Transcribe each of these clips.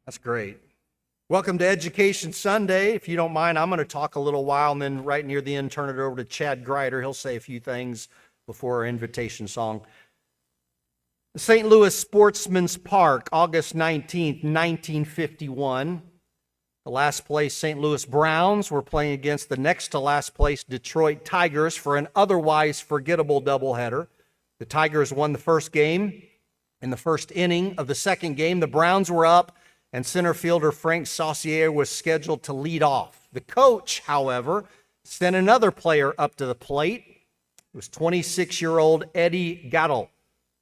That's great. Welcome to Education Sunday. If you don't mind, I'm going to talk a little while, and then right near the end, turn it over to Chad Greider. He'll say a few things before our invitation song. St. Louis Sportsman's Park, August 19th, 1951. The last place St. Louis Browns were playing against the next to last place Detroit Tigers for an otherwise forgettable doubleheader. The Tigers won the first game. In the first inning of the second game, the Browns were up, and center fielder Frank Saucier was scheduled to lead off. The coach, however, sent another player up to the plate. It was 26-year-old Eddie Gattel,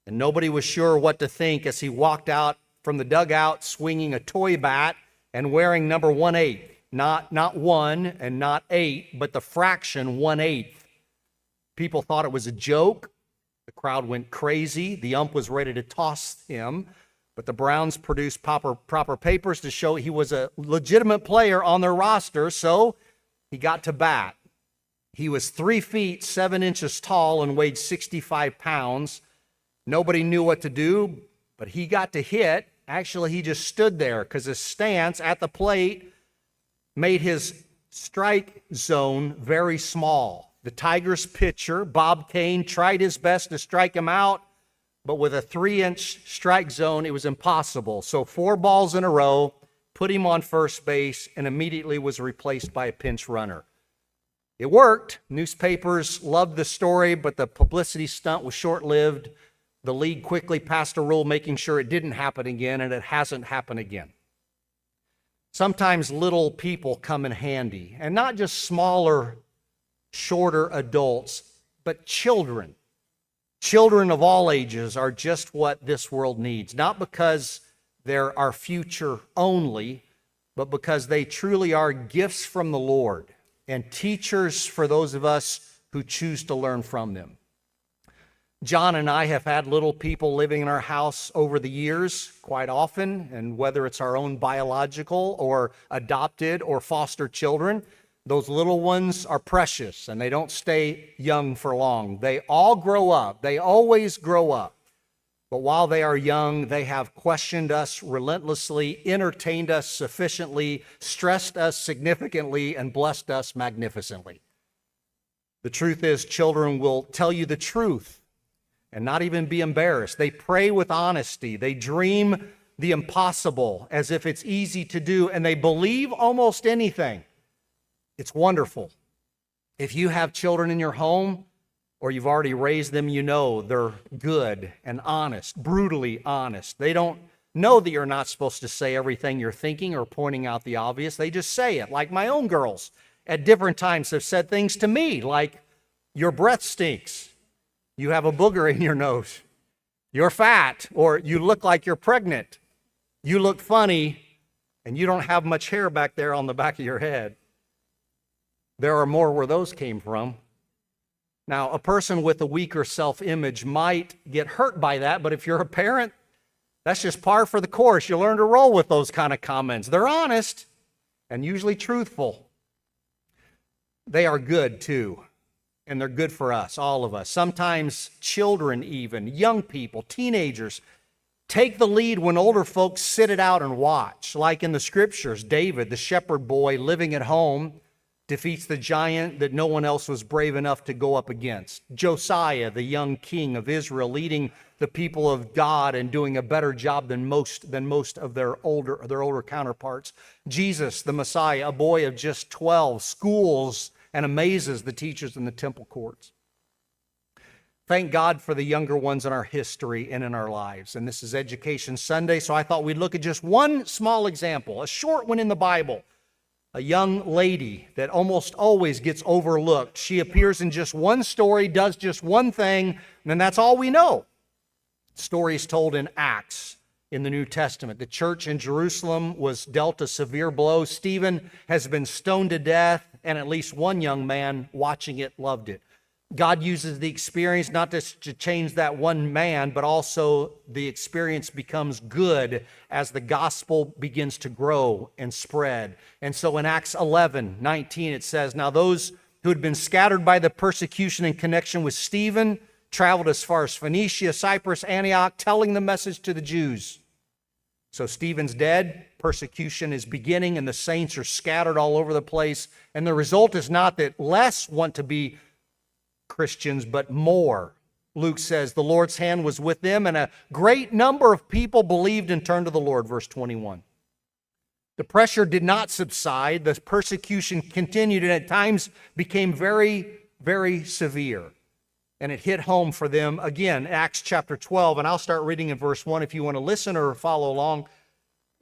and nobody was sure what to think as he walked out from the dugout swinging a toy bat and wearing number 1/8. Not 1 and not 8, but the fraction 1/8. People thought it was a joke. The crowd went crazy. The ump was ready to toss him, but the Browns produced proper papers to show he was a legitimate player on their roster, so he got to bat. He was 3 feet 7 inches tall and weighed 65 pounds. Nobody knew what to do, but he got to hit. Actually, he just stood there because his stance at the plate made his strike zone very small. The Tigers pitcher, Bob Kane, tried his best to strike him out, but with a 3-inch strike zone, it was impossible. So 4 balls in a row, put him on first base, and immediately was replaced by a pinch runner. It worked. Newspapers loved the story, but the publicity stunt was short-lived. The league quickly passed a rule making sure it didn't happen again, and it hasn't happened again. Sometimes little people come in handy, and not just smaller, shorter adults, but children. Children of all ages are just what this world needs, not because they're our future only, but because they truly are gifts from the Lord and teachers for those of us who choose to learn from them. John and I have had little people living in our house over the years quite often, and whether it's our own biological or adopted or foster children, those little ones are precious, and they don't stay young for long. They all grow up. They always grow up. But while they are young, they have questioned us relentlessly, entertained us sufficiently, stressed us significantly, and blessed us magnificently. The truth is, children will tell you the truth and not even be embarrassed. They pray with honesty. They dream the impossible as if it's easy to do, and they believe almost anything. It's wonderful. If you have children in your home or you've already raised them, you know they're good and honest, brutally honest. They don't know that you're not supposed to say everything you're thinking or pointing out the obvious. They just say it. Like my own girls at different times have said things to me like, your breath stinks. You have a booger in your nose. You're fat, or you look like you're pregnant. You look funny, and you don't have much hair back there on the back of your head. There are more where those came from. Now, a person with a weaker self-image might get hurt by that, but if you're a parent, that's just par for the course. You learn to roll with those kind of comments. They're honest and usually truthful. They are good too, and they're good for us, all of us. Sometimes children even, young people, teenagers, take the lead when older folks sit it out and watch. Like in the scriptures, David, the shepherd boy living at home, defeats the giant that no one else was brave enough to go up against. Josiah, the young king of Israel, leading the people of God and doing a better job than most of their older counterparts. Jesus, the Messiah, a boy of just 12, schools and amazes the teachers in the temple courts. Thank God for the younger ones in our history and in our lives. And this is Education Sunday, so I thought we'd look at just one small example, a short one in the Bible. A young lady that almost always gets overlooked. She appears in just one story, does just one thing, and that's all we know. The story is told in Acts in the New Testament. The church in Jerusalem was dealt a severe blow. Stephen has been stoned to death, and at least one young man watching it loved it. God uses the experience not just to change that one man, but also the experience becomes good as the gospel begins to grow and spread. And so in Acts 11:19, it says, now those who had been scattered by the persecution in connection with Stephen traveled as far as Phoenicia, Cyprus, Antioch, telling the message to the Jews. So Stephen's dead, persecution is beginning, and the saints are scattered all over the place. And the result is not that less want to be Christians, but more. Luke says the Lord's hand was with them, and a great number of people believed and turned to the Lord, verse 21. The pressure did not subside. The persecution continued and at times became very, very severe. And it hit home for them, again, Acts chapter 12. And I'll start reading in verse 1 if you want to listen or follow along.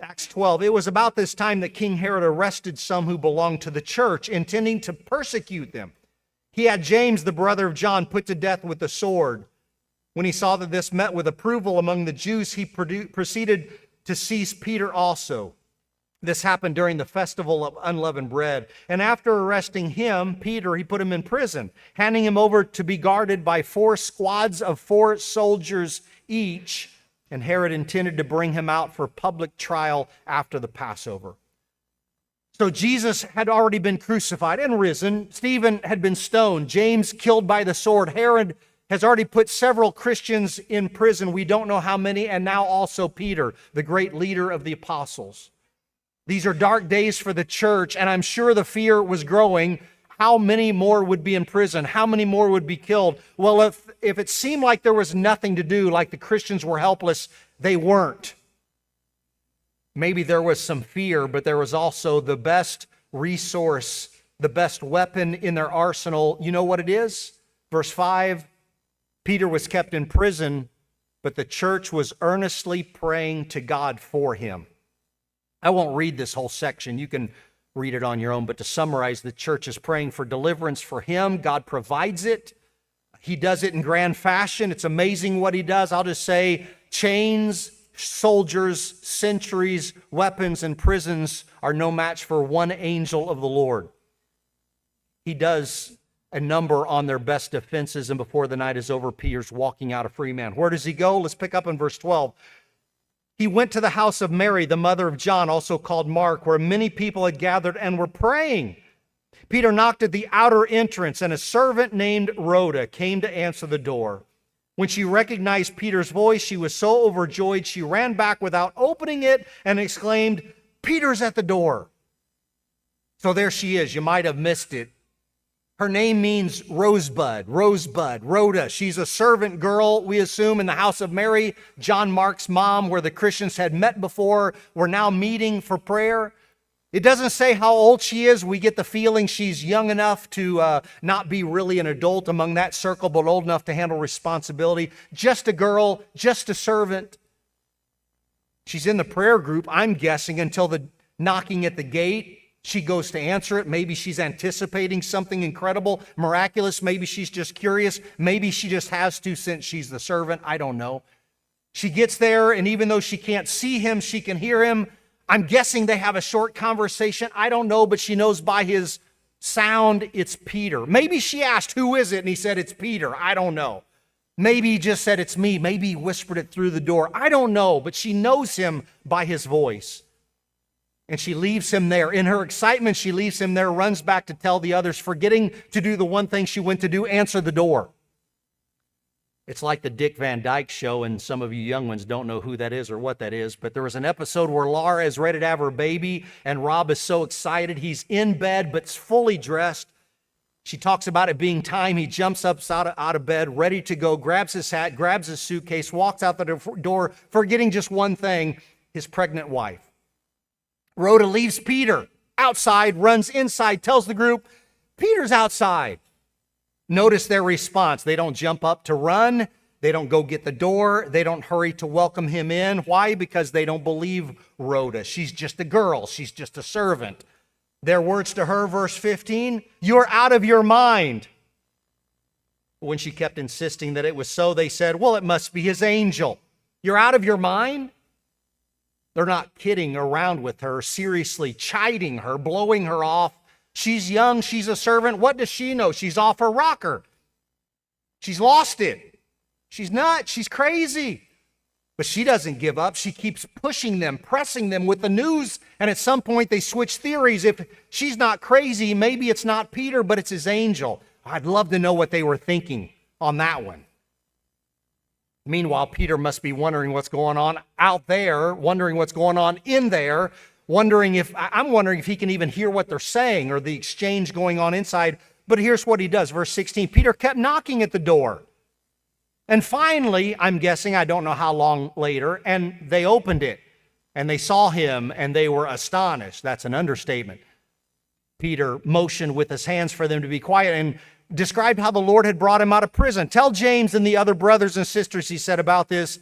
Acts 12. It was about this time that King Herod arrested some who belonged to the church, intending to persecute them. He had James, the brother of John, put to death with the sword. When he saw that this met with approval among the Jews, he proceeded to seize Peter also. This happened during the festival of unleavened bread. And after arresting him, Peter, he put him in prison, handing him over to be guarded by 4 squads of 4 soldiers each. And Herod intended to bring him out for public trial after the Passover. So Jesus had already been crucified and risen. Stephen had been stoned. James killed by the sword. Herod has already put several Christians in prison. We don't know how many. And now also Peter, the great leader of the apostles. These are dark days for the church, and I'm sure the fear was growing. How many more would be in prison? How many more would be killed? Well, if it seemed like there was nothing to do, like the Christians were helpless, they weren't. Maybe there was some fear, but there was also the best resource, the best weapon in their arsenal. You know what it is? Verse 5, Peter was kept in prison, but the church was earnestly praying to God for him. I won't read this whole section. You can read it on your own. But to summarize, the church is praying for deliverance for him. God provides it. He does it in grand fashion. It's amazing what he does. I'll just say chains, soldiers, sentries, weapons, and prisons are no match for one angel of the Lord. He does a number on their best defenses, and before the night is over, Peter's walking out a free man. Where does he go? Let's pick up in verse 12. He went to the house of Mary, the mother of John, also called Mark, where many people had gathered and were praying. Peter knocked at the outer entrance, and a servant named Rhoda came to answer the door. When she recognized Peter's voice, she was so overjoyed, she ran back without opening it and exclaimed, "Peter's at the door." So there she is. You might have missed it. Her name means rosebud, Rhoda. She's a servant girl, we assume, in the house of Mary, John Mark's mom, where the Christians had met before, were now meeting for prayer. It doesn't say how old she is. We get the feeling she's young enough to not be really an adult among that circle, but old enough to handle responsibility. Just a girl, just a servant. She's in the prayer group, I'm guessing, until the knocking at the gate. She goes to answer it. Maybe she's anticipating something incredible, miraculous. Maybe she's just curious. Maybe she just has to since she's the servant. I don't know. She gets there, and even though she can't see him, she can hear him. I'm guessing they have a short conversation. I don't know, but she knows by his sound it's Peter. Maybe she asked, "Who is it?" And he said, "It's Peter." I don't know. Maybe he just said, "It's me." Maybe he whispered it through the door. I don't know, but she knows him by his voice. And she leaves him there. In her excitement, she leaves him there, runs back to tell the others, forgetting to do the one thing she went to do, answer the door. It's like the Dick Van Dyke Show, and some of you young ones don't know who that is or what that is, but there was an episode where Laura is ready to have her baby, and Rob is so excited. He's in bed, but fully dressed. She talks about it being time. He jumps up out of bed, ready to go, grabs his hat, grabs his suitcase, walks out the door, forgetting just one thing, his pregnant wife. Rhoda leaves Peter outside, runs inside, tells the group, "Peter's outside." Notice their response. They don't jump up to run. They don't go get the door. They don't hurry to welcome him in. Why? Because they don't believe Rhoda. She's just a girl. She's just a servant. Their words to her, verse 15, "You're out of your mind." When she kept insisting that it was so, they said, "Well, it must be his angel." You're out of your mind? They're not kidding around with her, seriously chiding her, blowing her off. She's young, she's a servant. What does she know? She's off her rocker. She's lost it. She's nuts, she's crazy. But she doesn't give up. She keeps pushing them, pressing them with the news. And at some point they switch theories. If she's not crazy, maybe it's not Peter, but it's his angel. I'd love to know what they were thinking on that one. Meanwhile, Peter must be wondering what's going on out there, wondering what's going on in there, I'm wondering if he can even hear what they're saying or the exchange going on inside. But here's what he does. Verse 16, Peter kept knocking at the door. And finally, I'm guessing, I don't know how long later, and they opened it. And they saw him, and they were astonished. That's an understatement. Peter motioned with his hands for them to be quiet and described how the Lord had brought him out of prison. Tell James and the other brothers and sisters, he said, about this.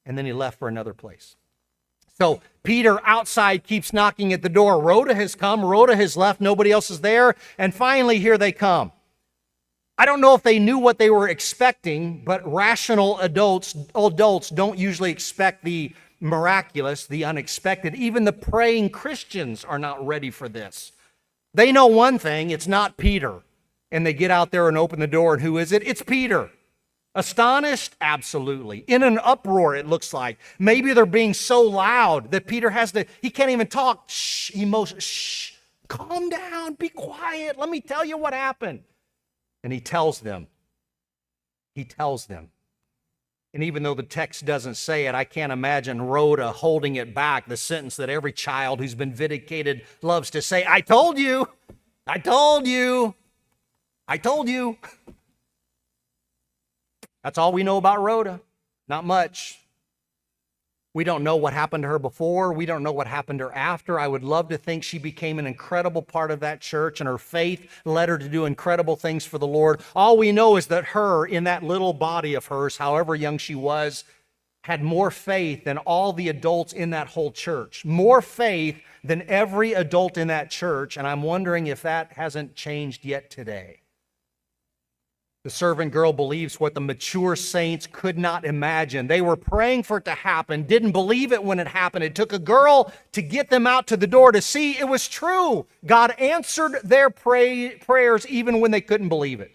And then he left for another place. So Peter outside keeps knocking at the door. Rhoda has come. Rhoda has left. Nobody else is there. And finally, here they come. I don't know if they knew what they were expecting, but rational adults don't usually expect the miraculous, the unexpected. Even the praying Christians are not ready for this. They know one thing, it's not Peter. And they get out there and open the door, and who is it? It's Peter. Astonished? Absolutely. In an uproar, it looks like. Maybe they're being so loud that Peter he can't even talk. Shh, calm down, be quiet. Let me tell you what happened. And he tells them. And even though the text doesn't say it, I can't imagine Rhoda holding it back, the sentence that every child who's been vindicated loves to say, I told you. That's all we know about Rhoda. Not much. We don't know what happened to her before. We don't know what happened to her after. I would love to think she became an incredible part of that church, and her faith led her to do incredible things for the Lord. All we know is that her, in that little body of hers, however young she was, had more faith than all the adults in that whole church. More faith than every adult in that church, and I'm wondering if that hasn't changed yet today. The servant girl believes what the mature saints could not imagine. They were praying for it to happen, didn't believe it when it happened. It took a girl to get them out to the door to see it was true. God answered their prayers even when they couldn't believe it.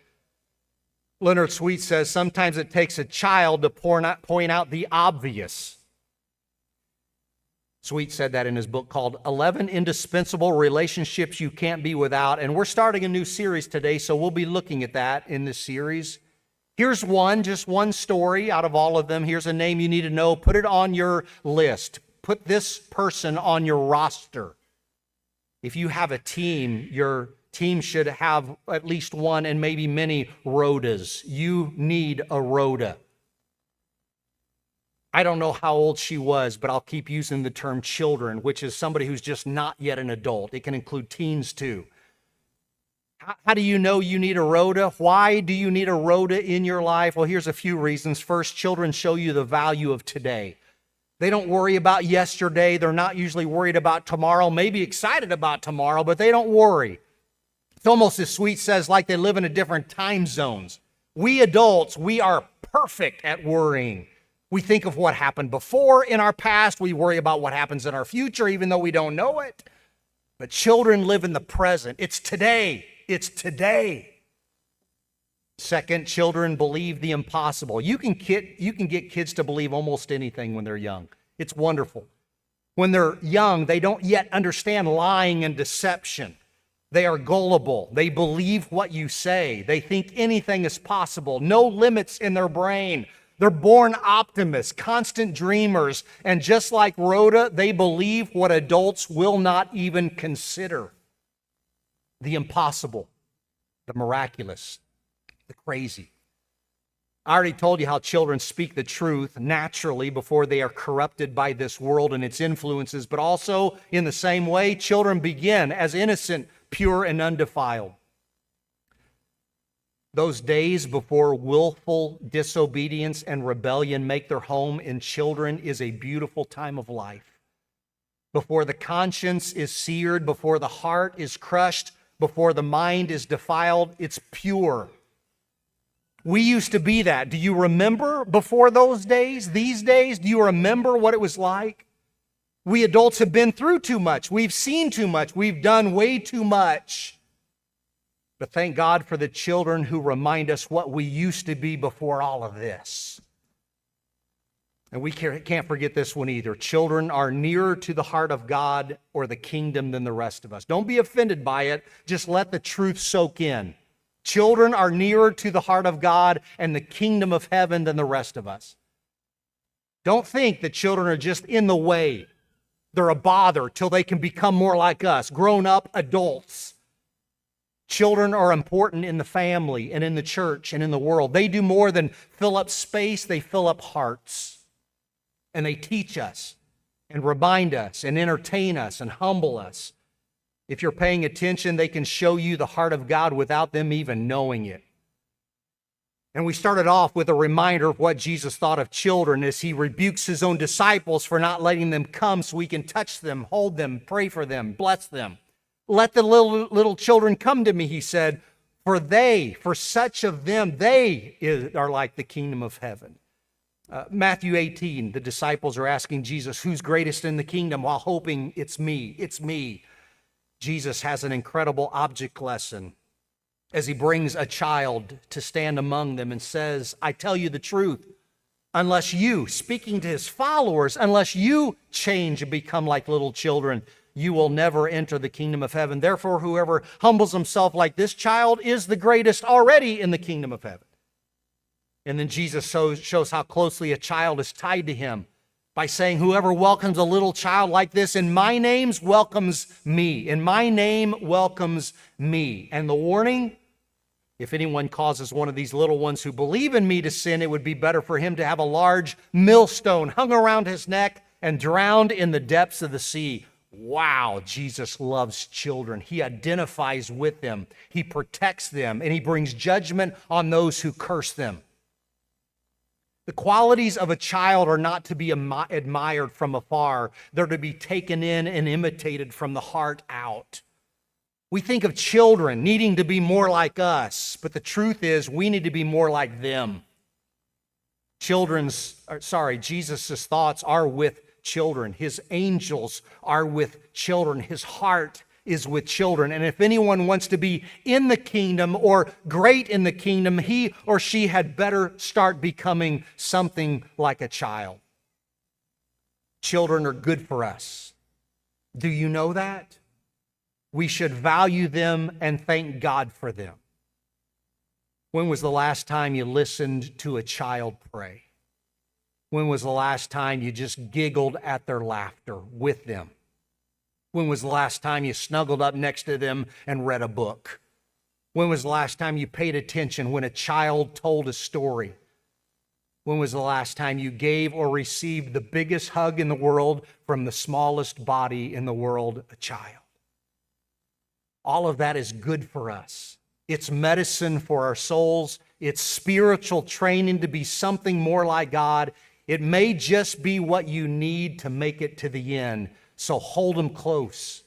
Leonard Sweet says sometimes it takes a child to point out the obvious. Sweet said that in his book called 11 Indispensable Relationships You Can't Be Without. And we're starting a new series today, so we'll be looking at that in this series. Here's just one story out of all of them. Here's a name you need to know. Put it on your list. Put this person on your roster. If you have a team, your team should have at least one and maybe many Rhodas. You need a Rhoda. I don't know how old she was, but I'll keep using the term children, which is somebody who's just not yet an adult. It can include teens too. How do you know you need a Rhoda? Why do you need a Rhoda in your life? Well, here's a few reasons. First, children show you the value of today. They don't worry about yesterday. They're not usually worried about tomorrow, maybe excited about tomorrow, but they don't worry. It's almost, as Sweet says, like they live in a different time zones. We adults, we are perfect at worrying. We think of what happened before in our past. We worry about what happens in our future, even though we don't know it. But children live in the present. It's today. It's today. Second, children believe the impossible. You can get kids to believe almost anything when they're young. It's wonderful. When they're young, they don't yet understand lying and deception. They are gullible. They believe what you say. They think anything is possible. No limits in their brain. They're born optimists, constant dreamers, and just like Rhoda, they believe what adults will not even consider. The impossible, the miraculous, the crazy. I already told you how children speak the truth naturally before they are corrupted by this world and its influences, but also in the same way, children begin as innocent, pure, and undefiled. Those days before willful disobedience and rebellion make their home in children is a beautiful time of life. Before the conscience is seared, before the heart is crushed, before the mind is defiled, it's pure. We used to be that. Do you remember before those days, these days? Do you remember what it was like? We adults have been through too much. We've seen too much. We've done way too much. But thank God for the children who remind us what we used to be before all of this. And we can't forget this one either. Children are nearer to the heart of God or the kingdom than the rest of us. Don't be offended by it. Just let the truth soak in. Children are nearer to the heart of God and the kingdom of heaven than the rest of us. Don't think that children are just in the way. They're a bother till they can become more like us, grown-up adults. Children are important in the family and in the church and in the world. They do more than fill up space, they fill up hearts. And they teach us and remind us and entertain us and humble us. If you're paying attention, they can show you the heart of God without them even knowing it. And we started off with a reminder of what Jesus thought of children as he rebukes his own disciples for not letting them come so he can touch them, hold them, pray for them, bless them. Let the little children come to me, he said, for such of them, they are like the kingdom of heaven. Matthew 18, the disciples are asking Jesus, who's greatest in the kingdom, while hoping it's me, it's me. Jesus has an incredible object lesson as he brings a child to stand among them and says, I tell you the truth, unless you, speaking to his followers, unless you change and become like little children, you will never enter the kingdom of heaven. Therefore, whoever humbles himself like this child is the greatest already in the kingdom of heaven. And then Jesus shows how closely a child is tied to him by saying, whoever welcomes a little child like this in my name welcomes me. In my name welcomes me. And the warning, if anyone causes one of these little ones who believe in me to sin, it would be better for him to have a large millstone hung around his neck and drowned in the depths of the sea. Wow, Jesus loves children. He identifies with them. He protects them, and he brings judgment on those who curse them. The qualities of a child are not to be admired from afar. They're to be taken in and imitated from the heart out. We think of children needing to be more like us, but the truth is we need to be more like them. Jesus' thoughts are with children. His angels are with children. His heart is with children. And if anyone wants to be in the kingdom or great in the kingdom, he or she had better start becoming something like a child. Children are good for us. Do you know that? We should value them and thank God for them. When was the last time you listened to a child pray? When was the last time you just giggled at their laughter with them? When was the last time you snuggled up next to them and read a book? When was the last time you paid attention when a child told a story? When was the last time you gave or received the biggest hug in the world from the smallest body in the world, a child? All of that is good for us. It's medicine for our souls. It's spiritual training to be something more like God. It may just be what you need to make it to the end. So hold them close.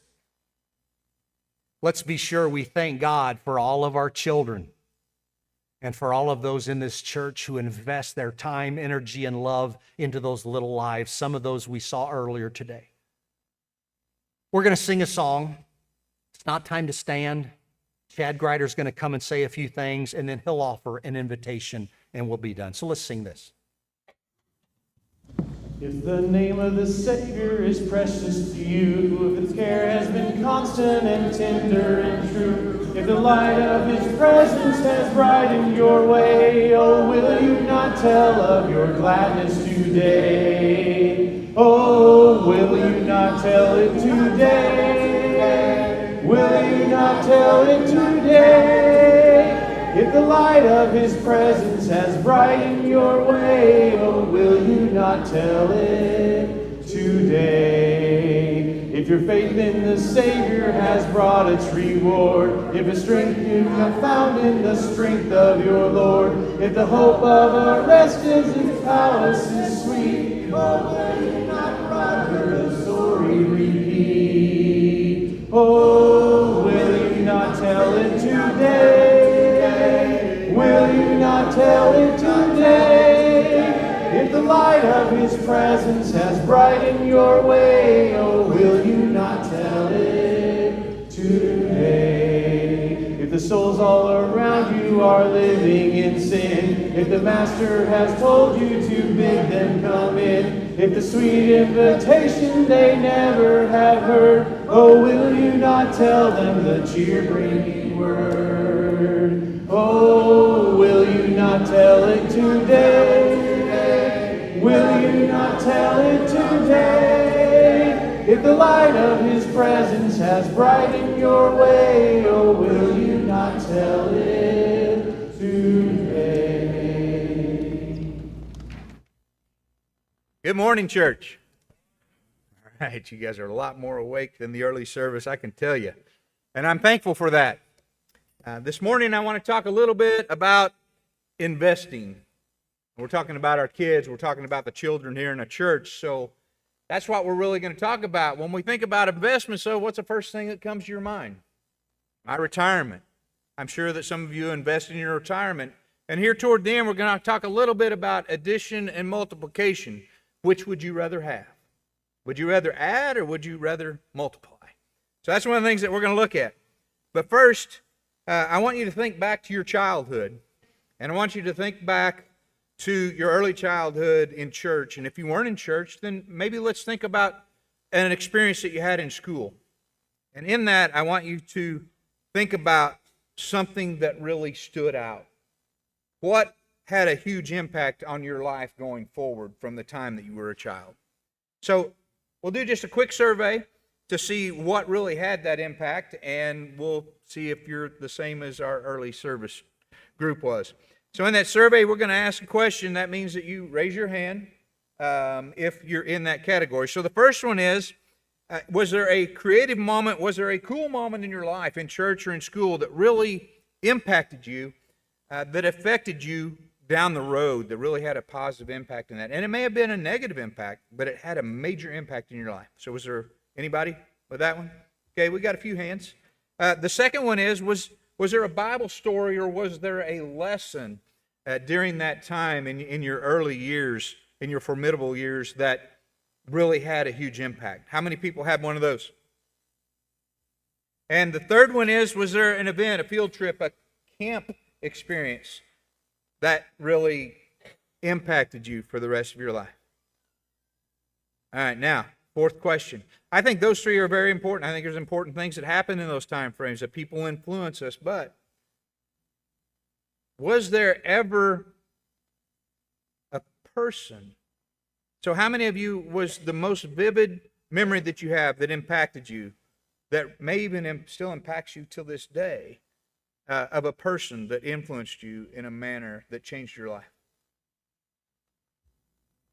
Let's be sure we thank God for all of our children and for all of those in this church who invest their time, energy, and love into those little lives. Some of those we saw earlier today. We're going to sing a song. It's not time to stand. Chad Greider's going to come and say a few things, and then he'll offer an invitation, and we'll be done. So let's sing this. If the name of the Savior is precious to you, if its care has been constant and tender and true, if the light of His presence has brightened your way, oh, will you not tell of your gladness today? Oh, will you not tell it today? Will you not tell it today? If the light of His presence has brightened your way, oh, will you not tell it today? If your faith in the Savior has brought its reward, if a strength you have found in the strength of your Lord, if the hope of a rest is His palace is sweet, oh, will you not rather the story repeat? Oh, will you not tell it today? Will you not tell it today? If the light of His presence has brightened your way, oh, will you not tell it today? If the souls all around you are living in sin, if the Master has told you to bid them come in, if the sweet invitation they never have heard, oh, will you not tell them the cheer-bringing word? Oh, will you not tell it today? Will you not light of His presence has brightened your way, oh, will you not tell it today? Good morning, church. All right, you guys are a lot more awake than the early service, I can tell you. And I'm thankful for that. This morning, I want to talk a little bit about investing. We're talking about our kids. We're talking about the children here in a church. So that's what we're really going to talk about. When we think about investment, so what's the first thing that comes to your mind? My retirement. I'm sure that some of you invest in your retirement. And here toward the end, we're going to talk a little bit about addition and multiplication. Which would you rather have? Would you rather add or would you rather multiply? So that's one of the things that we're going to look at. But first, I want you to think back to your childhood. And I want you to think back to your early childhood in church. And if you weren't in church, then maybe let's think about an experience that you had in school. And in that, I want you to think about something that really stood out. What had a huge impact on your life going forward from the time that you were a child? So we'll do just a quick survey to see what really had that impact, and we'll see if you're the same as our early service group was. So in that survey, we're going to ask a question. That means that you raise your hand if you're in that category. So the first one is, was there a creative moment, was there a cool moment in your life, in church or in school, that really impacted you, that affected you down the road, that really had a positive impact in that? And it may have been a negative impact, but it had a major impact in your life. So was there anybody with that one? Okay, we got a few hands. The second one is, was there a Bible story or was there a lesson during that time in your early years, in your formidable years, that really had a huge impact? How many people had one of those? And the third one is, was there an event, a field trip, a camp experience that really impacted you for the rest of your life? All right, now, fourth question. I think those three are very important. I think there's important things that happen in those time frames, that people influence us. But was there ever a person? So how many of you was the most vivid memory that you have that impacted you, that may even still impacts you till this day, of a person that influenced you in a manner that changed your life?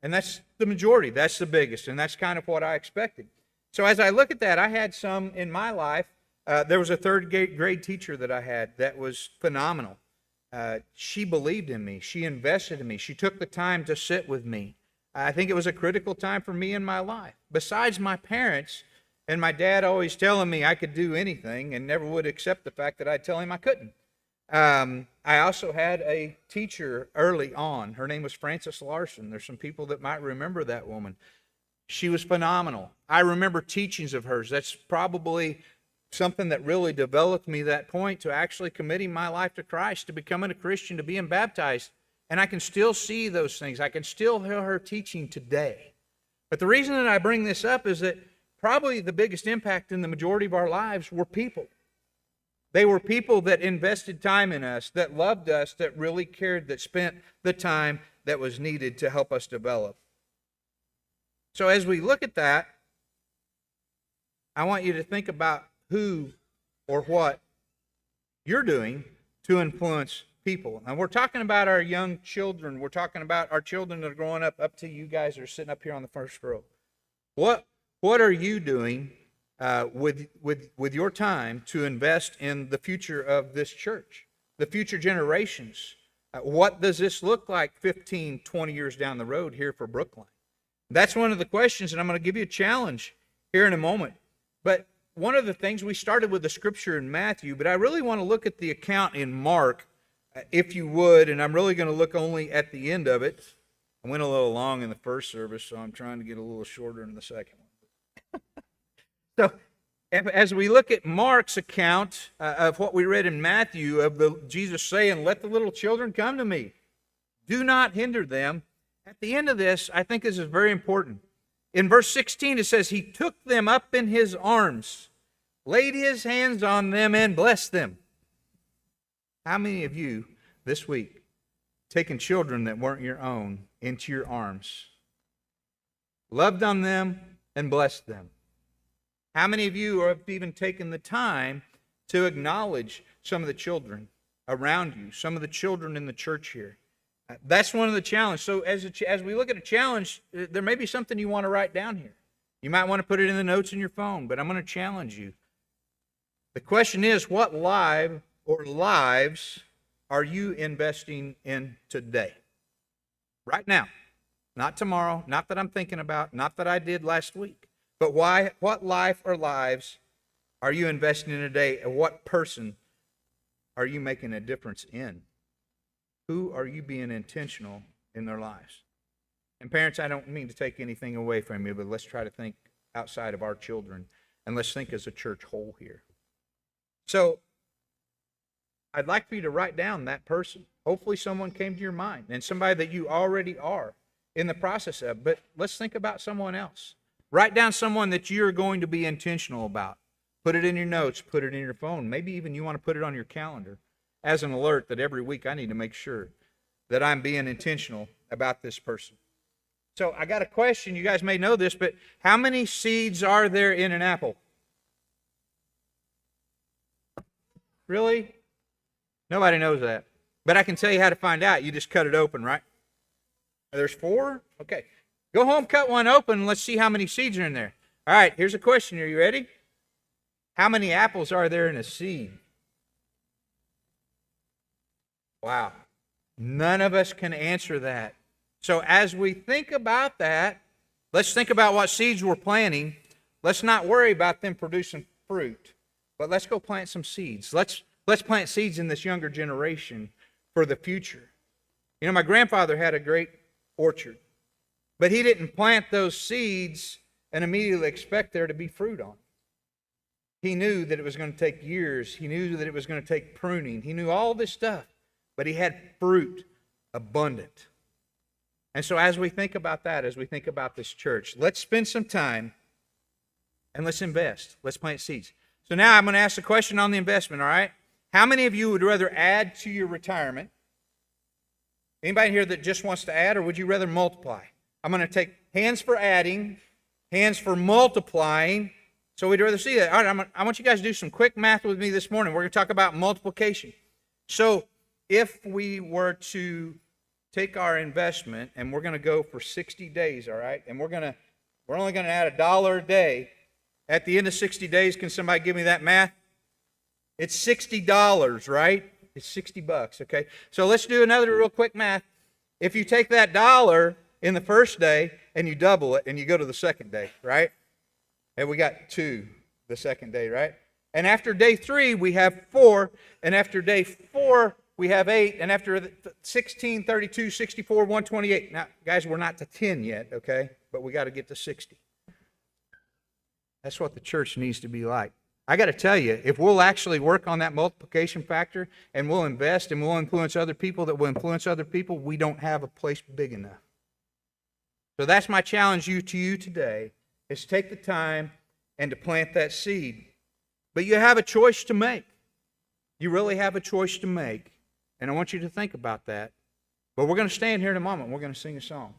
And that's the majority. That's the biggest. And that's kind of what I expected. So as I look at that, I had some in my life. There was a third grade teacher that I had that was phenomenal. She believed in me. She invested in me. She took the time to sit with me. I think it was a critical time for me in my life. Besides my parents and my dad always telling me I could do anything and never would accept the fact that I'd tell him I couldn't. I also had a teacher early on. Her name was Frances Larson. There's some people that might remember that woman. She was phenomenal. I remember teachings of hers. That's probably something that really developed me that point to actually committing my life to Christ, to becoming a Christian, to being baptized. And I can still see those things. I can still hear her teaching today. But the reason that I bring this up is that probably the biggest impact in the majority of our lives were people. They were people that invested time in us, that loved us, that really cared, that spent the time that was needed to help us develop. So as we look at that, I want you to think about who or what you're doing to influence people. And we're talking about our young children. We're talking about our children that are growing up to you guys that are sitting up here on the first row. What are you doing with your time to invest in the future of this church, the future generations? What does this look like 15, 20 years down the road here for Brookline? That's one of the questions, and I'm going to give you a challenge here in a moment. But one of the things, we started with the scripture in Matthew, but I really want to look at the account in Mark, if you would, and I'm really going to look only at the end of it. I went a little long in the first service, so I'm trying to get a little shorter in the second one. So, as we look at Mark's account of what we read in Matthew, of Jesus saying, "Let the little children come to me. Do not hinder them." At the end of this, I think this is very important. In verse 16, it says, "He took them up in his arms, laid his hands on them, and blessed them." How many of you this week taken children that weren't your own into your arms, loved on them, and blessed them? How many of you have even taken the time to acknowledge some of the children around you, some of the children in the church here? That's one of the challenges. So as we look at a challenge, there may be something you want to write down here. You might want to put it in the notes in your phone, but I'm going to challenge you. The question is, what lives are you investing in today? Right now. Not tomorrow, not that I'm thinking about, not that I did last week. But what life or lives are you investing in today, and what person are you making a difference in? Who are you being intentional in their lives? And parents, I don't mean to take anything away from you, but let's try to think outside of our children, and let's think as a church whole here. So, I'd like for you to write down that person. Hopefully someone came to your mind, and somebody that you already are in the process of, but let's think about someone else. Write down someone that you're going to be intentional about. Put it in your notes, put it in your phone. Maybe even you want to put it on your calendar as an alert that every week I need to make sure that I'm being intentional about this person. So I got a question. You guys may know this, but how many seeds are there in an apple? Really? Nobody knows that. But I can tell you how to find out. You just cut it open, right? There's 4? Okay. Go home, cut one open, and let's see how many seeds are in there. All right, here's a question. Are you ready? How many apples are there in a seed? Wow. None of us can answer that. So as we think about that, let's think about what seeds we're planting. Let's not worry about them producing fruit, but let's go plant some seeds. Let's plant seeds in this younger generation for the future. You know, my grandfather had a great orchard, but he didn't plant those seeds and immediately expect there to be fruit on it. He knew that it was going to take years. He knew that it was going to take pruning. He knew all this stuff, but he had fruit abundant. And so as we think about that, as we think about this church, let's spend some time and let's invest. Let's plant seeds. So now I'm going to ask a question on the investment, all right? How many of you would rather add to your retirement? Anybody here that just wants to add, or would you rather multiply? I'm going to take hands for adding, hands for multiplying. So we'd rather see that. All right, I want you guys to do some quick math with me this morning. We're going to talk about multiplication. So if we were to take our investment and we're going to go for 60 days, all right, and we're only going to add $1 a day. At the end of 60 days, can somebody give me that math? It's $60, right? It's $60, okay? So let's do another real quick math. If you take that $1 in the first day and you double it and you go to the second day, right? And we got 2 the second day, right? And after day 3, we have 4. And after day 4, we have 8. And after 16, 32, 64, 128. Now, guys, we're not to 10 yet, okay? But we got to get to 60. That's what the church needs to be like. I got to tell you, if we'll actually work on that multiplication factor and we'll invest and we'll influence other people that will influence other people, we don't have a place big enough. So that's my challenge to you today, is to take the time and to plant that seed. But you have a choice to make. You really have a choice to make. And I want you to think about that. But we're going to stand here in a moment and we're going to sing a song.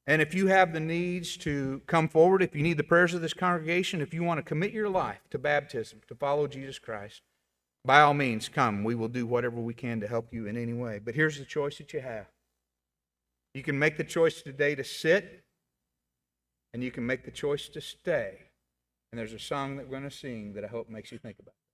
And if you have the needs to come forward, if you need the prayers of this congregation, if you want to commit your life to baptism, to follow Jesus Christ, by all means, come. We will do whatever we can to help you in any way. But here's the choice that you have. You can make the choice today to sit, and you can make the choice to stay. And there's a song that we're going to sing that I hope makes you think about it.